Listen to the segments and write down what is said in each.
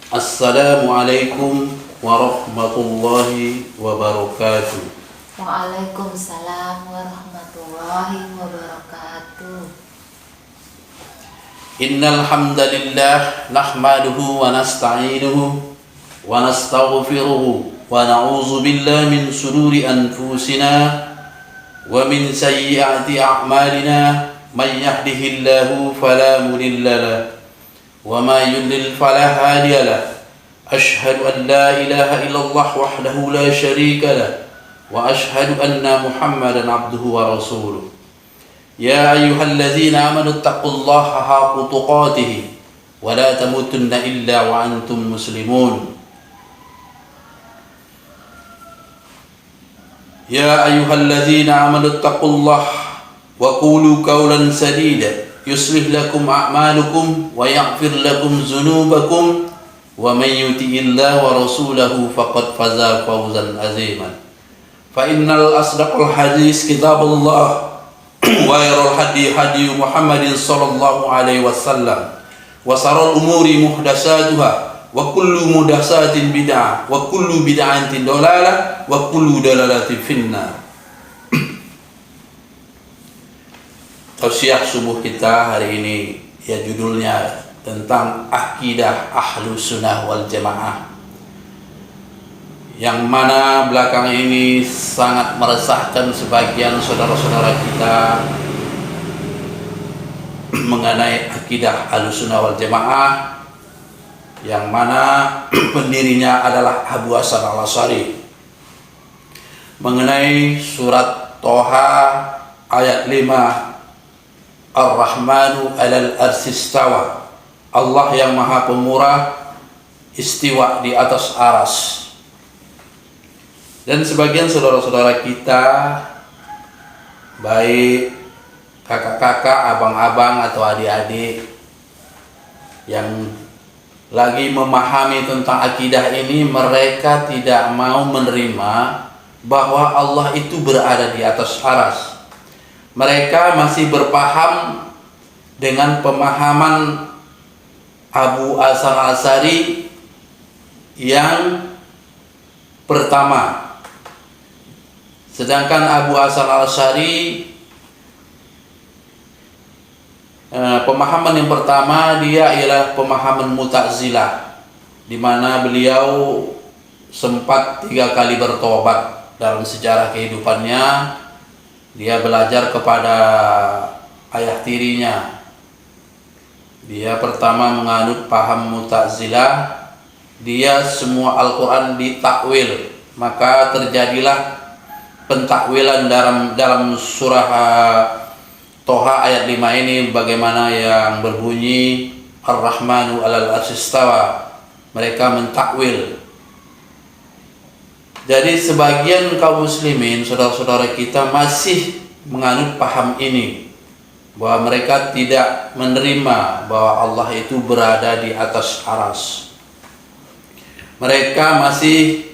Assalamualaikum warahmatullahi wabarakatuh. Waalaikumsalam warahmatullahi wabarakatuh. Innal hamdalillah nahmaduhu wa nasta'inuhu wa nastaghfiruhu wa na'udzu billahi min shururi anfusina wa min sayyiati a'malina may yahdihillahu fala mudilla lahu wa may yudlil fala hadiya lahu. Ashhadu an la ilaha illallah wahdahu la syarika lahu wa ashhadu anna Muhammadan abduhu wa rasuluh. Ya ayyuhalladzina amanu taqullaha haqqa tuqatih wa la tamutunna illa wa antum muslimun. Ya ayyuhalladzina amanu taqullaha wa qulu qawlan sadida yuslih lakum a'malukum wa yaghfir lakum dzunubakum wa may yuti'illaha wa rasulahu faqad faza fawzan aziman. Fa innal asdaqal hadis kitabullah wa khairul hadi hadi Muhammadin sallallahu alaihi wasallam wa sharrul umuri muhdatsatuha wa kullu muhdatsatin bid'ah wa kullu bid'atin dalalah wa kullu dalalatin finnar. Tausiah subuh kita hari ini ya judulnya tentang akidah Ahlus Sunnah wal Jamaah, yang mana belakang ini sangat meresahkan sebagian saudara-saudara kita mengenai akidah Ahlus Sunnah wal Jamaah, yang mana pendirinya adalah Abu Hasan Al-Asy'ari, mengenai surat Toha ayat 5, Ar-Rahmanu 'alal arsy istawa, Allah yang Maha Pemurah istiwa di atas aras. Dan sebagian saudara-saudara kita, baik kakak-kakak, abang-abang atau adik-adik yang lagi memahami tentang akidah ini, mereka tidak mau menerima bahwa Allah itu berada di atas aras. Mereka masih berpaham dengan pemahaman Abu Hasan Al-Asy'ari yang pertama. Sedangkan Abu Hasan Al-Asy'ari pemahaman yang pertama dia ialah pemahaman Mu'tazilah, di mana beliau sempat 3 kali bertobat dalam sejarah kehidupannya. Dia belajar kepada ayah tirinya. Dia pertama menganut paham Mu'tazilah. Dia semua Al-Quran ditakwil, maka terjadilah pentakwilan dalam surah Toha ayat 5 ini, bagaimana yang berbunyi Ar-Rahmanu 'alal arsy istawa. Mereka mentakwil. Jadi sebagian kaum muslimin, saudara-saudara kita, masih menganut paham ini, bahwa mereka tidak menerima bahwa Allah itu berada di atas aras. Mereka masih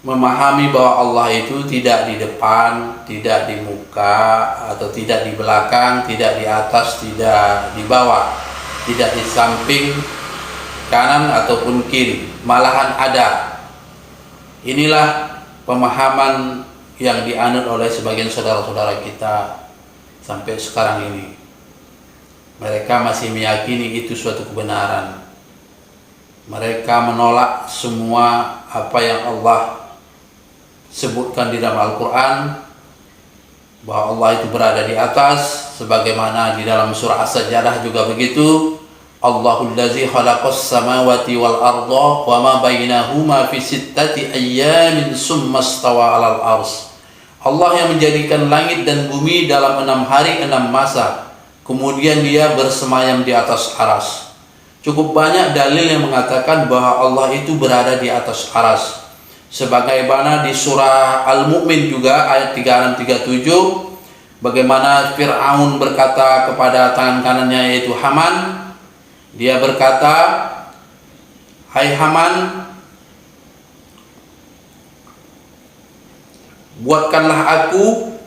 memahami bahwa Allah itu tidak di depan, tidak di muka, atau tidak di belakang, tidak di atas, tidak di bawah, tidak di samping kanan ataupun kiri, malahan ada. Inilah pemahaman yang dianut oleh sebagian saudara-saudara kita sampai sekarang ini. Mereka masih meyakini itu suatu kebenaran. Mereka menolak semua apa yang Allah sebutkan di dalam Al-Quran, bahwa Allah itu berada di atas, sebagaimana di dalam surah As-Sajdah juga begitu. Allahul ladzi khalaqas samawati wal arda wa ma bainahuma fi sittati ayyamin summa istawa 'alal arsy. Allah yang menjadikan langit dan bumi dalam 6 hari 6 masa, kemudian dia bersemayam di atas aras. Cukup banyak dalil yang mengatakan bahwa Allah itu berada di atas aras. Sebagaimana di surah Al-Mu'min juga ayat 36-37, bagaimana Fir'aun berkata kepada tangan kanannya yaitu Haman. Dia berkata, "Hai Haman, buatkanlah aku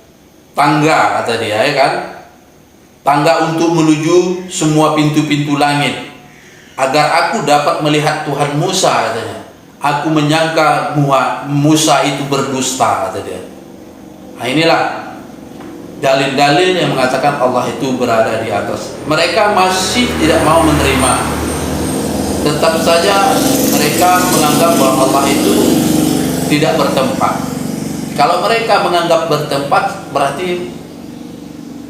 tangga," kata dia, ya kan? Tangga untuk menuju semua pintu-pintu langit. agar aku dapat melihat Tuhan Musa, katanya. Aku menyangka Musa itu berdusta, kata dia. Nah, inilah dalil-dalil yang mengatakan Allah itu berada di atas. Mereka masih tidak mau menerima. Tetap saja mereka menganggap bahwa Allah itu tidak bertempat. Kalau mereka menganggap bertempat, berarti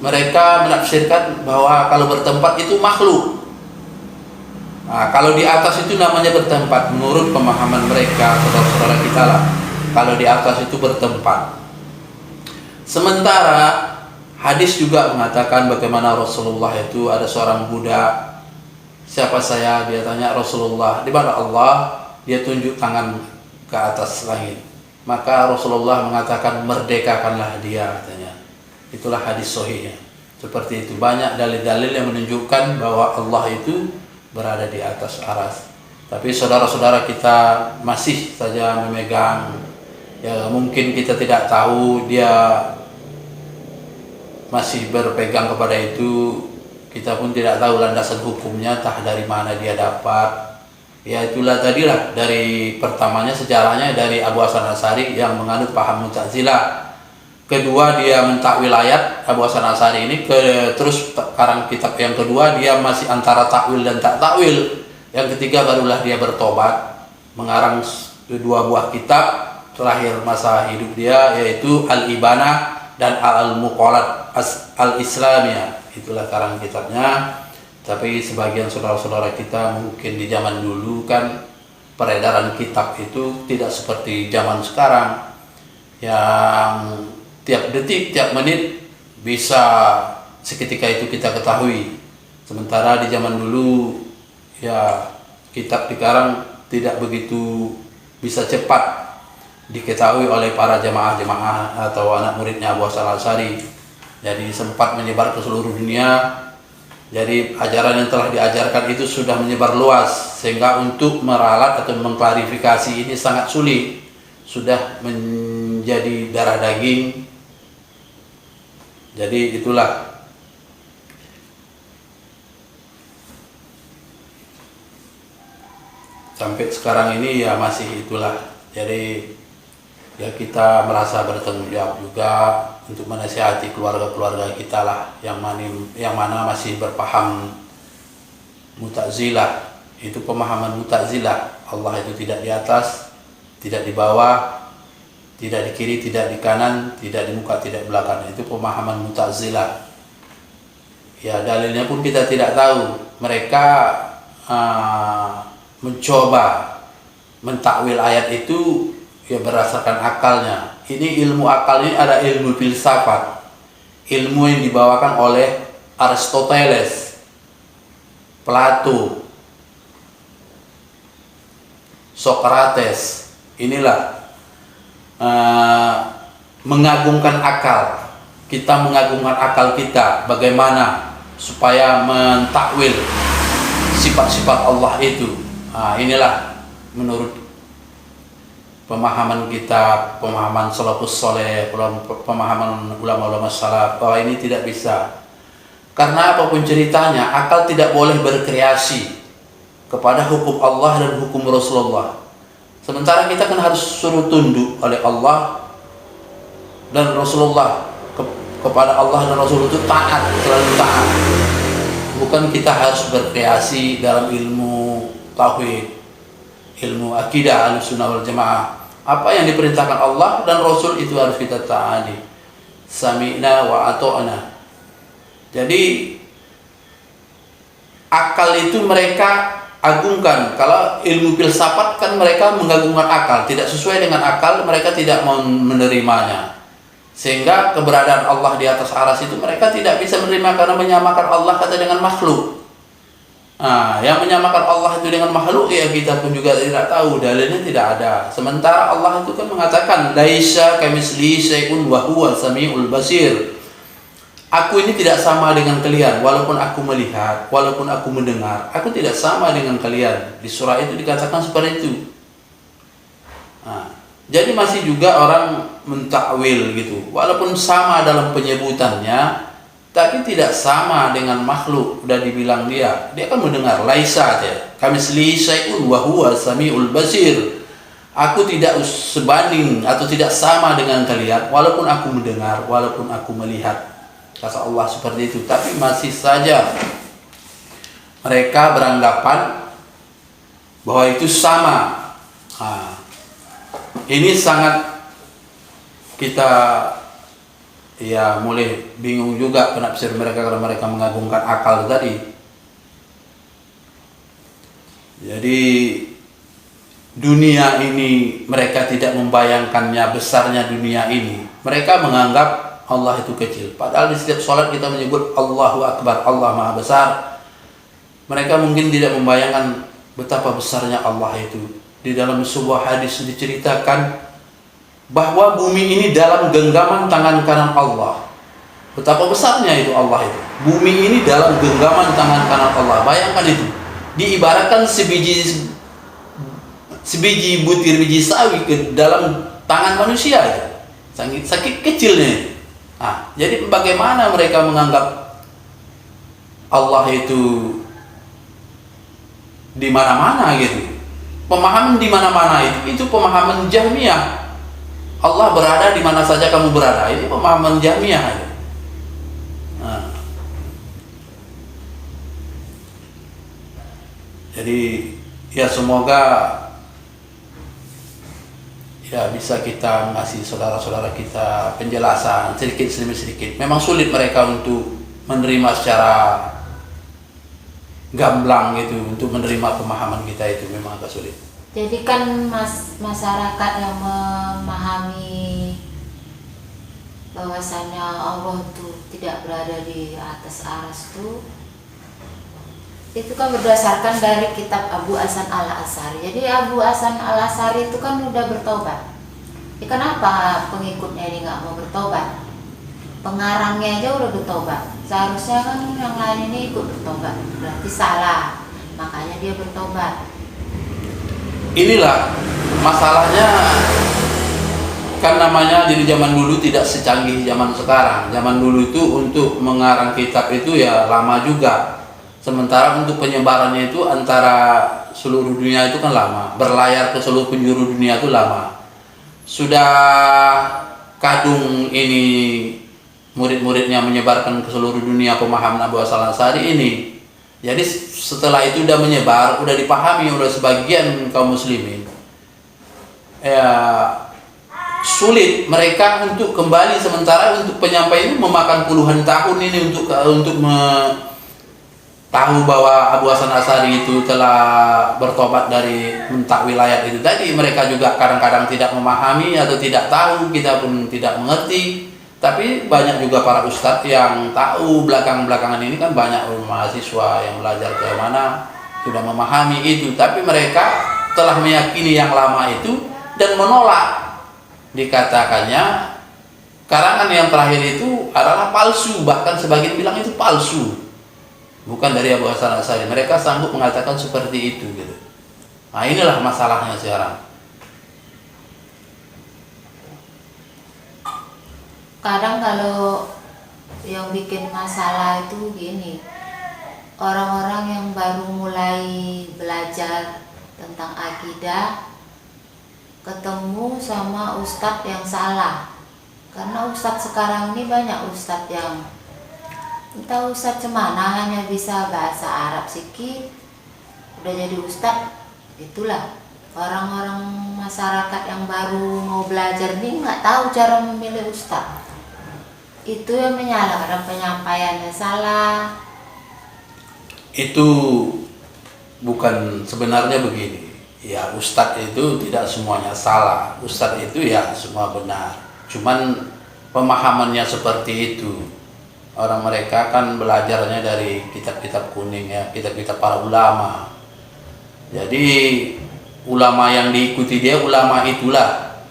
mereka menafsirkan bahwa kalau bertempat itu makhluk. Nah, kalau di atas itu namanya bertempat menurut pemahaman mereka, saudara-saudara kita lah. Kalau di atas itu bertempat. Sementara hadis juga mengatakan bagaimana Rasulullah itu ada seorang budak. Siapa saya? Dia tanya Rasulullah, di mana Allah? Dia tunjuk tangan ke atas langit. Maka Rasulullah mengatakan, merdekakanlah dia, katanya. Itulah hadis sahihnya. Seperti itu, banyak dalil-dalil yang menunjukkan bahwa Allah itu berada di atas aras. Tapi saudara-saudara kita masih saja memegang, ya mungkin kita tidak tahu, dia masih berpegang kepada itu. Kita pun tidak tahu landasan hukumnya, entah dari mana dia dapat. Ya itulah tadilah, dari pertamanya sejarahnya dari Abu Hasan Asy'ari yang menganut paham Mu'tazilah. Kedua dia mentakwil ayat, Abu Hasan Asy'ari ini. Terus sekarang kitab yang kedua dia masih antara takwil dan tak takwil. Yang ketiga barulah dia bertobat, mengarang dua buah kitab terakhir masa hidup dia, yaitu Al-Ibana dan Al-Muqalat Al-Islamiyah. Itulah karang kitabnya. Tapi sebagian saudara-saudara kita mungkin di zaman dulu kan peredaran kitab itu tidak seperti zaman sekarang, yang tiap detik, tiap menit bisa seketika itu kita ketahui. Sementara di zaman dulu ya kitab dikarang tidak begitu bisa cepat diketahui oleh para jemaah-jemaah atau anak muridnya Abu Hasan Asy'ari. Jadi sempat menyebar ke seluruh dunia. Jadi ajaran yang telah diajarkan itu sudah menyebar luas, sehingga untuk meralat atau mengklarifikasi ini sangat sulit. Sudah menjadi darah daging. Jadi itulah. Sampai sekarang ini ya masih itulah. Jadi ya kita merasa bertanggung jawab juga untuk menasihati keluarga-keluarga kita lah yang mana masih berpaham Mu'tazilah. Itu pemahaman Mu'tazilah, Allah itu tidak di atas, tidak di bawah, tidak di kiri, tidak di kanan, tidak di muka, tidak di belakang. Itu pemahaman Mu'tazilah. Ya dalilnya pun kita tidak tahu. Mereka mencoba mentakwil ayat itu ya berdasarkan akalnya. Ini ilmu akal ini ada ilmu filsafat, ilmu yang dibawakan oleh Aristoteles, Plato, Socrates. Inilah mengagungkan akal. Kita mengagungkan akal kita, bagaimana supaya mentakwil sifat-sifat Allah itu. Inilah menurut pemahaman kita, pemahaman salafus saleh, pemahaman ulama-ulama salaf, bahwa ini tidak bisa. Karena apapun ceritanya, akal tidak boleh berkreasi kepada hukum Allah dan hukum Rasulullah. Sementara kita kan harus suruh tunduk oleh Allah dan Rasulullah. Kepada Allah dan Rasul itu taat, selalu taat. Bukan kita harus berkreasi dalam ilmu tauhid, ilmu akidah Ahlussunnah wal Jamaah. Apa yang diperintahkan Allah dan Rasul itu harus kita taati. Sami'na wa ata'na. Jadi akal itu mereka agungkan. Kalau ilmu filsafat kan mereka mengagungkan akal, tidak sesuai dengan akal mereka tidak mau menerimanya. Sehingga keberadaan Allah di atas aras itu mereka tidak bisa menerima karena menyamakan Allah kata dengan makhluk. Yang menyamakan Allah itu dengan makhluk ya kita pun juga tidak tahu, dalilnya tidak ada. Sementara Allah itu kan mengatakan laisa kamitslihi syai'un wa huwal samiul basir. Aku ini tidak sama dengan kalian, walaupun aku melihat, walaupun aku mendengar, aku tidak sama dengan kalian. Di surah itu dikatakan seperti itu. Jadi masih juga orang mentakwil gitu, walaupun sama dalam penyebutannya, tapi tidak sama dengan makhluk. Udah dibilang dia kan mendengar. Laisa aja kamitslihi syai'un wa huwa samiul basir. Aku tidak sebanding atau tidak sama dengan kalian, walaupun aku mendengar, walaupun aku melihat. Kata Allah seperti itu. Tapi masih saja mereka beranggapan bahwa itu sama. Ini sangat kita mulai bingung juga penafsir mereka kalau mereka mengagungkan akal tadi. Jadi dunia ini mereka tidak membayangkannya besarnya dunia ini. Mereka menganggap Allah itu kecil. Padahal di setiap sholat kita menyebut Allahu Akbar, Allah Maha Besar. Mereka mungkin tidak membayangkan betapa besarnya Allah itu. Di dalam sebuah hadis diceritakan bahwa bumi ini dalam genggaman tangan kanan Allah. Betapa besarnya itu Allah itu. Bumi ini dalam genggaman tangan kanan Allah. Bayangkan itu. Diibaratkan sebiji butir biji sawi ke dalam tangan manusia itu. Sakit kecilnya. Jadi bagaimana mereka menganggap Allah itu di mana-mana gitu. Pemahaman di mana-mana itu pemahaman Jahmiyah. Allah berada di mana saja kamu berada. Ini pemahaman Jahmiyah. Jadi semoga bisa kita ngasih saudara-saudara kita penjelasan sedikit demi sedikit. Memang sulit mereka untuk menerima secara gamblang gitu, untuk menerima pemahaman kita itu memang agak sulit. Jadi kan masyarakat yang memahami bahwasannya Allah itu tidak berada di atas aras itu kan berdasarkan dari kitab Abu Hasan Al-Asy'ari. Jadi Abu Hasan Al-Asy'ari itu kan udah bertobat. Kenapa pengikutnya ini nggak mau bertobat? Pengarangnya aja udah bertobat. Seharusnya kan yang lain ini ikut bertobat. Berarti salah. Makanya dia bertobat. Inilah masalahnya, kan namanya di zaman dulu tidak secanggih zaman sekarang. Zaman dulu itu untuk mengarang kitab itu lama juga. Sementara untuk penyebarannya itu antara seluruh dunia itu kan lama. Berlayar ke seluruh penjuru dunia itu lama. Sudah kadung ini murid-muridnya menyebarkan ke seluruh dunia pemahaman Abu Hasan Al-Asy'ari ini. Jadi setelah itu udah menyebar, udah dipahami oleh sebagian kaum muslimin. Sulit mereka untuk kembali, sementara untuk penyampaian itu memakan puluhan tahun ini untuk tahu bahwa Abu Hasan Al-Asy'ari itu telah bertobat dari mentakwil ayat itu tadi. Mereka juga kadang-kadang tidak memahami atau tidak tahu, kita pun tidak mengerti. Tapi banyak juga para ustadz yang tahu belakangan ini kan banyak mahasiswa yang belajar ke mana sudah memahami itu. Tapi mereka telah meyakini yang lama itu dan menolak. Dikatakannya karangan yang terakhir itu adalah palsu, bahkan sebagian bilang itu palsu, bukan dari Abu Hasan Al-Asy'ari. Mereka sanggup mengatakan seperti itu gitu. Nah, inilah masalahnya sekarang. Kadang kalau yang bikin masalah itu gini, orang-orang yang baru mulai belajar tentang akidah ketemu sama ustadz yang salah. Karena ustadz sekarang ini banyak ustadz yang entah ustadz cemana, hanya bisa bahasa Arab sikit udah jadi ustadz. Itulah orang-orang masyarakat yang baru mau belajar ini nggak tahu cara memilih ustadz. Itu yang menyalahkan, penyampaiannya salah. Itu bukan, sebenarnya begini. Ustadz itu tidak semuanya salah. Ustadz itu semua benar. Cuman pemahamannya seperti itu. Orang mereka kan belajarnya dari kitab-kitab kuning kitab-kitab para ulama. Jadi ulama yang diikuti dia ulama itulah.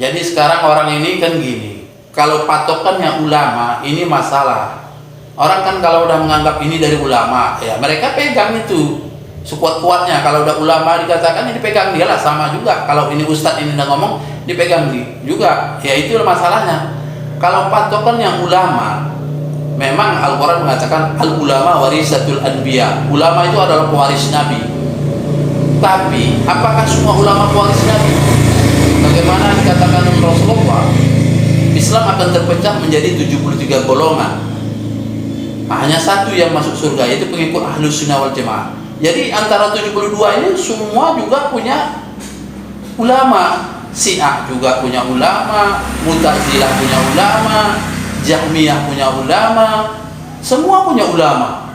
Jadi sekarang orang ini kan gini. Kalau patokannya ulama, ini masalah. Orang kan kalau udah menganggap ini dari ulama, mereka pegang itu sekuat-kuatnya. Kalau udah ulama dikatakan, ini pegang dia lah, sama juga. Kalau ini ustadz ini udah ngomong, dipegang juga. Itu masalahnya. Kalau patokan yang ulama, Memang Al-Quran mengatakan al-ulama warisatul anbiya, ulama itu adalah pewaris Nabi. Tapi apakah semua ulama pewaris Nabi? Bagaimana dikatakan Rasulullah, Islam akan terpecah menjadi 73 golongan. Hanya satu yang masuk surga, yaitu pengikut Ahlus Sunnah wal Jamaah. Jadi antara 72 ini semua juga punya ulama. Syiah juga punya ulama, Mu'tazilah punya ulama, Jahmiyah punya ulama, semua punya ulama.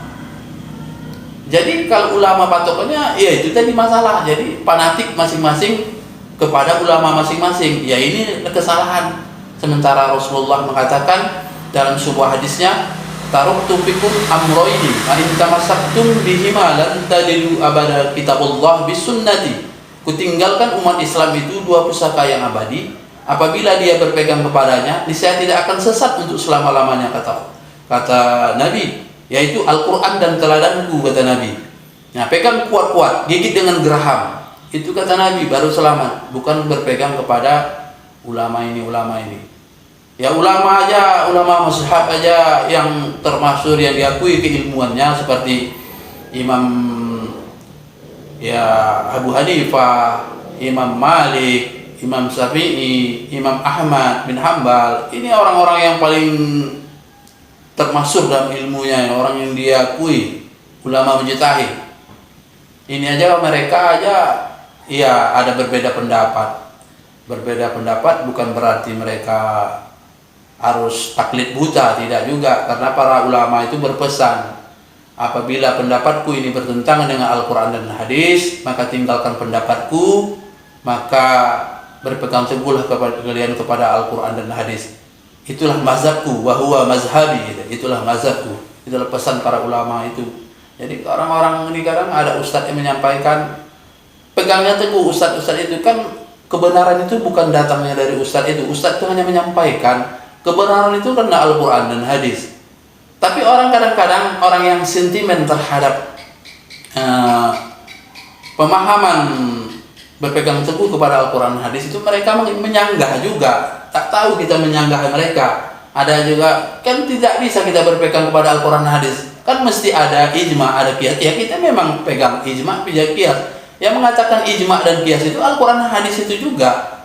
Jadi kalau ulama patokannya, ya itu tadi masalah. Jadi fanatik masing-masing kepada ulama masing-masing. Ya ini kesalahan. Sementara Rasulullah mengatakan dalam sebuah hadisnya, taraktu fikum amroini, fa in tamassaktum bihima lan tadilu abada kitabullah bis sunnati. Kutinggalkan umat Islam itu dua pusaka yang abadi. Apabila dia berpegang kepadanya, niscaya tidak akan sesat untuk selama-lamanya, kata Nabi, yaitu Al-Quran dan teladanku, kata Nabi. Nah, pegang kuat-kuat, gigit dengan geraham, itu kata Nabi, baru selamat. Bukan berpegang kepada ulama ini. Ya ulama aja, ulama mazhab aja yang termasyhur, yang diakui keilmuannya seperti Imam Abu Hanifah, Imam Malik, Imam Syafi'i, Imam Ahmad bin Hambal. Ini orang-orang yang paling termasuk dalam ilmunya, orang yang diakui ulama mujtahid. Ini aja mereka ya ada berbeda pendapat. Berbeda pendapat bukan berarti mereka harus taklid buta, tidak juga, karena para ulama itu berpesan, apabila pendapatku ini bertentangan dengan Al-Quran dan hadis, maka tinggalkan pendapatku, maka berpegang teguhlah kalian kepada Al-Quran dan hadis. Itulah mazhabku, wa huwa mazhabi, itulah mazhabku. Itulah pesan para ulama itu. Jadi orang-orang ini kadang ada ustadz yang menyampaikan, pegangnya teguh ustadz itu, kan kebenaran itu bukan datangnya dari ustadz itu. Ustadz itu hanya menyampaikan kebenaran itu karena Al-Quran dan hadis. Tapi orang kadang-kadang orang yang sentimen terhadap pemahaman berpegang teguh kepada Al-Quran dan hadis itu, mereka menyanggah juga. Tak tahu kita menyanggah mereka. Ada juga, kan tidak bisa kita berpegang kepada Al-Quran dan hadis, kan mesti ada ijma, ada qiyas. Ya kita memang pegang ijma, qiyas. Yang mengatakan ijma dan qiyas itu Al-Quran dan hadis itu juga.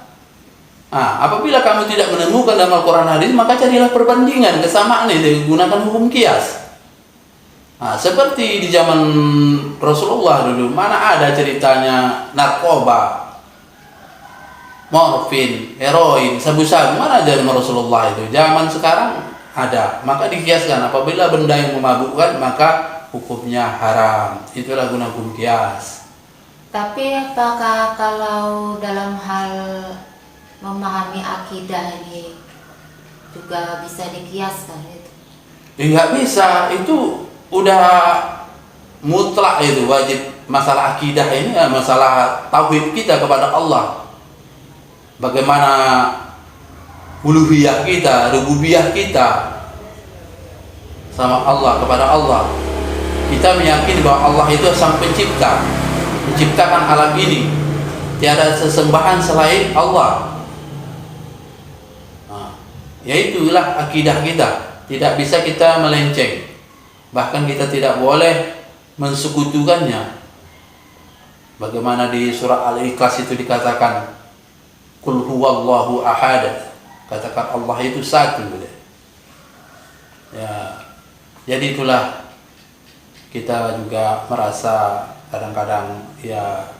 Nah, apabila kamu tidak menemukan dalam Al-Quran dan hadis, maka carilah perbandingan, kesamaan itu, gunakan hukum qiyas. Nah, seperti di zaman Rasulullah dulu, mana ada ceritanya narkoba, morfin, heroin, sabu-sabu, mana ada dari Rasulullah itu. Zaman sekarang ada, maka dikiaskan. Apabila benda yang memabukkan, maka hukumnya haram. Itulah guna hukum kias. Tapi apakah kalau dalam hal memahami akidah ini juga bisa dikiaskan itu? Nggak bisa, itu udah mutlak, itu wajib. Masalah akidah ini masalah tauhid kita kepada Allah. Bagaimana uluhiyah kita, rububiyah kita sama Allah, kepada Allah. Kita meyakini bahwa Allah itu sang pencipta, menciptakan alam ini. Tiada sesembahan selain Allah. Nah, yaitulah akidah kita. Tidak bisa kita melenceng. Bahkan kita tidak boleh mensekutukannya. Bagaimana di surah Al-Ikhlas itu dikatakan, Qul huwallahu ahad. Katakan Allah itu satu. Ya, jadi itulah kita juga merasa kadang-kadang ya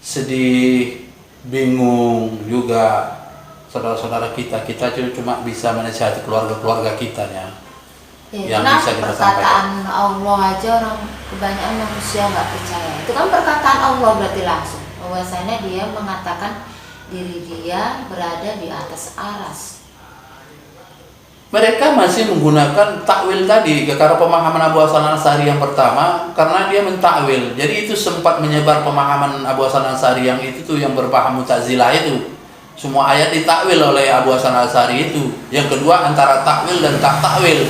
sedih, bingung juga. Saudara-saudara kita cuma bisa menasihati keluarga-keluarga kita ya. Yang bisa kita perkataan sampaikan. Allah aja orang kebanyakan manusia nggak percaya. Itu kan perkataan Allah berarti langsung. Bahwasanya dia mengatakan diri dia berada di atas aras. Mereka masih menggunakan takwil tadi, karena pemahaman Abu Hasan Asy'ari yang pertama, karena dia mentakwil. Jadi itu sempat menyebar pemahaman Abu Hasan Asy'ari yang itu tuh, yang berpaham Mu'tazilah itu. Semua ayat ditakwil oleh Abu Hasan Asy'ari itu. Yang kedua antara takwil dan tak takwil.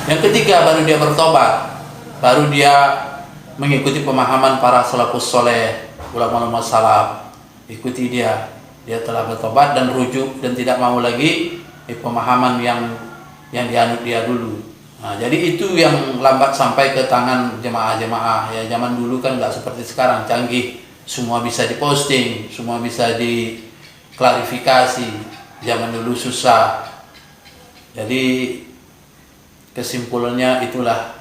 Yang ketiga baru dia bertobat. Baru dia mengikuti pemahaman para salafus soleh, ulama-ulama salaf. Ikuti dia. Dia telah bertobat dan rujuk dan tidak mau lagi pemahaman yang yang dianut dia dulu. Nah, jadi itu yang lambat sampai ke tangan jemaah-jemaah. Ya zaman dulu kan nggak seperti sekarang canggih, semua bisa diposting, semua bisa diklarifikasi. Zaman dulu susah. Jadi kesimpulannya itulah,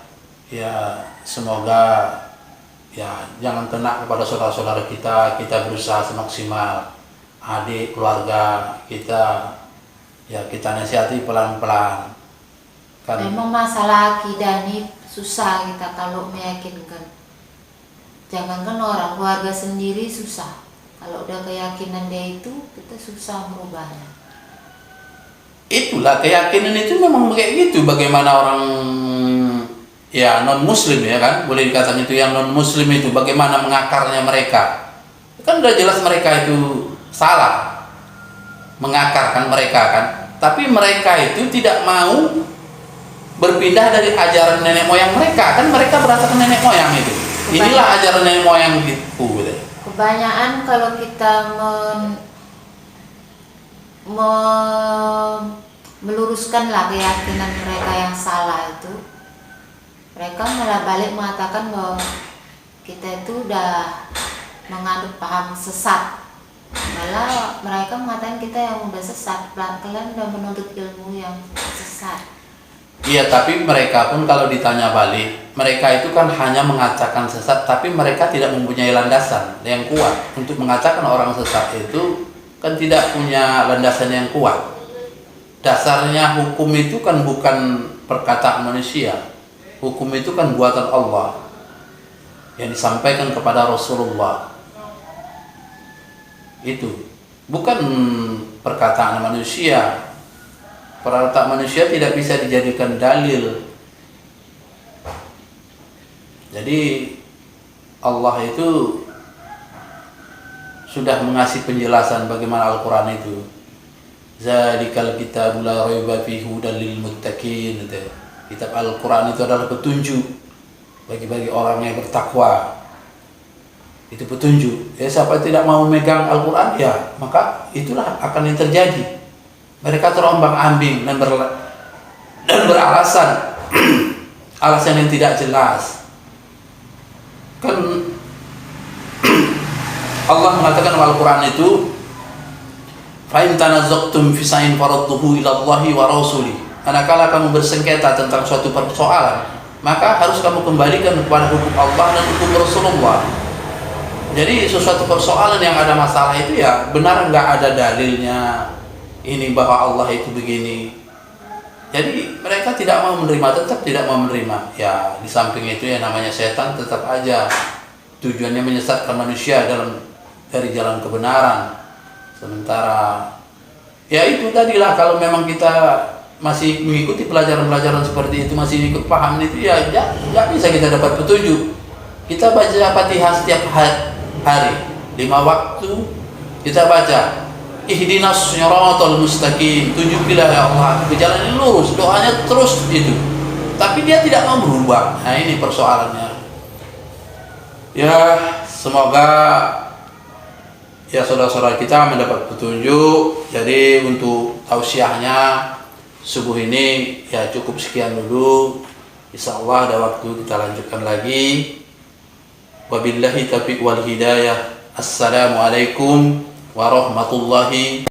ya semoga ya jangan kena kepada saudara-saudara kita. Kita berusaha semaksimal, adik keluarga kita, ya kita nasihati pelan-pelan kan. Memang masalah akidah ini susah kita kalau meyakinkan. Jangankan orang, keluarga sendiri susah. Kalau udah keyakinan dia itu, kita susah merubahnya. Itulah keyakinan itu memang kayak gitu. Bagaimana orang ya non muslim, ya kan, boleh dikatakan itu yang non muslim itu bagaimana mengakarnya mereka. Kan udah jelas mereka itu salah, mengakarkan mereka kan. Tapi mereka itu tidak mau berpindah dari ajaran nenek moyang mereka. Kan mereka berdasarkan nenek moyang itu. Inilah ajaran nenek moyang gitu. Kebanyakan kalau kita meluruskanlah keyakinan mereka yang salah itu, mereka malah balik mengatakan bahwa kita itu udah menganut paham sesat. Malah mereka mengatakan kita yang udah sesat, pelan-pelan udah menuntut ilmu yang sesat. Iya, tapi mereka pun kalau ditanya balik, mereka itu kan hanya mengatakan sesat, tapi mereka tidak mempunyai landasan yang kuat untuk mengatakan orang sesat itu, kan tidak punya landasan yang kuat. Dasarnya hukum itu kan bukan perkataan manusia, hukum itu kan buatan Allah yang disampaikan kepada Rasulullah. Itu bukan perkataan manusia. Perkataan manusia tidak bisa dijadikan dalil. Jadi Allah itu sudah mengasih penjelasan bagaimana Al-Quran itu. Zalikal kitabul la raiba fihi hudal lil muttaqin. Kitab Al-Quran itu adalah petunjuk bagi orang yang bertakwa. Itu petunjuk. Ya, siapa tidak mau megang Al-Quran, ya maka itulah akan yang terjadi. Mereka terombang-ambing dan beralasan alasan yang tidak jelas. Kan Allah mengatakan dalam Al-Quran itu, fa in tanazzaqtum fi shay'in faradduhu ila Allahi wa rasuli. Manakala kamu bersengketa tentang suatu persoalan, maka harus kamu kembalikan kepada hukum Allah dan hukum Rasulullah. Jadi sesuatu persoalan yang ada masalah itu ya benar nggak ada dalilnya ini bahwa Allah itu begini. Jadi mereka tidak mau menerima, tetap tidak mau menerima. Ya di samping itu ya namanya setan tetap aja tujuannya menyesatkan manusia dari jalan kebenaran. Sementara ya itu tadilah, kalau memang kita masih mengikuti pelajaran-pelajaran seperti itu, masih ikut paham itu, ya nggak bisa kita dapat petunjuk. Kita baca Fatihah setiap hari 5 waktu kita baca, ihdinas siratal mustaqim, tunjukilah ya Allah ke jalan yang lurus. Doanya terus itu, tapi dia tidak mau berubah. Nah ini persoalannya. Ya semoga ya saudara-saudara kita mendapat petunjuk. Jadi untuk tausiahnya subuh ini ya cukup sekian dulu. Insya Allah ada waktu kita lanjutkan lagi. Wabillahi taufiq wal hidayah. Assalamualaikum warahmatullahi